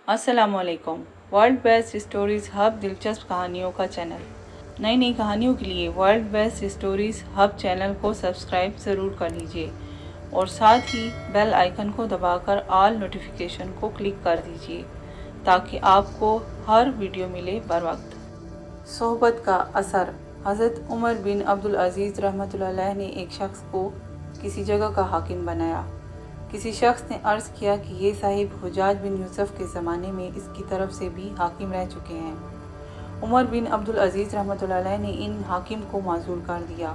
अस्सलाम वालेकुम। World best stories hub दिलचस्प कहानियों का चैनल। नई नई कहानियों के लिए world best stories hub channel को सब्सक्राइब ज़रूर कर लीजिए और साथ ही बेल आइकन को दबाकर ऑल नोटिफिकेशन को क्लिक कर दीजिए ताकि आपको हर वीडियो मिले बर वक्त। सोहबत का असर। हज़रत उमर बिन अब्दुल अज़ीज़ रहमतुल्लाह अलैह ने एक शख्स को किसी जगह का हाकिम बनाया। किसी शख्स ने अर्ज़ किया कि ये साहिब हुजाज बिन यूसुफ के ज़माने में इसकी तरफ से भी हाकिम रह चुके हैं। उमर बिन अब्दुल अज़ीज़ रहमतुल्लाह अलैह ने इन हाकिम को माज़ूल कर दिया।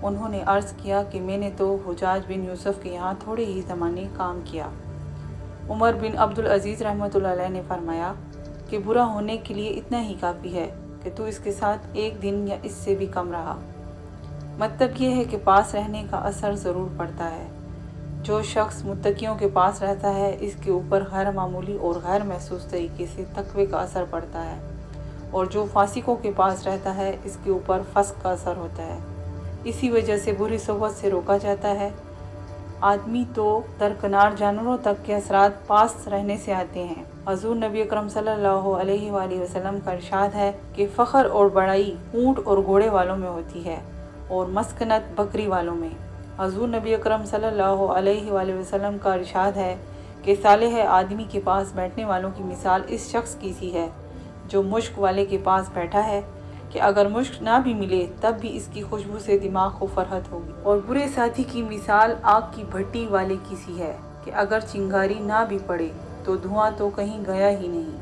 उन्होंने अर्ज़ किया कि मैंने तो हुजाज बिन यूसुफ के यहाँ थोड़े ही ज़माने काम किया। उमर बिन अब्दुल अज़ीज़ रहमतुल्लाह अलैह ने फरमाया कि बुरा होने के लिए इतना ही काफ़ी है कि तू इसके साथ एक दिन या इससे भी कम रहा। मतलब ये है कि पास रहने का असर ज़रूर पड़ता है। जो शख्स मुत्तकियों के पास रहता है इसके ऊपर गैर मामूली और गैर महसूस तरीके से तकवे का असर पड़ता है, और जो फासिकों के पास रहता है इसके ऊपर फस्क का असर होता है। इसी वजह से बुरी सोहबत से रोका जाता है। आदमी तो दरकिनार जानवरों तक के असरात पास रहने से आते हैं। हज़ूर नबी अकरम सल्लल्लाहु अलैहि वसल्लम का इरशाद है कि फ़ख्र और बड़ाई ऊँट और घोड़े वालों में होती है और मस्कनत बकरी वालों में। हज़ूर नबी अकरम सल्लल्लाहु अलैहि वसल्लम का इरशाद है कि सालेह आदमी के पास बैठने वालों की मिसाल इस शख्स की सी है जो मुश्क वाले के पास बैठा है कि अगर मुश्क ना भी मिले तब भी इसकी खुशबू से दिमाग को फरहत होगी। और बुरे साथी की मिसाल आग की भट्टी वाले की सी है कि अगर चिंगारी ना भी पड़े तो धुआं तो कहीं गया ही नहीं।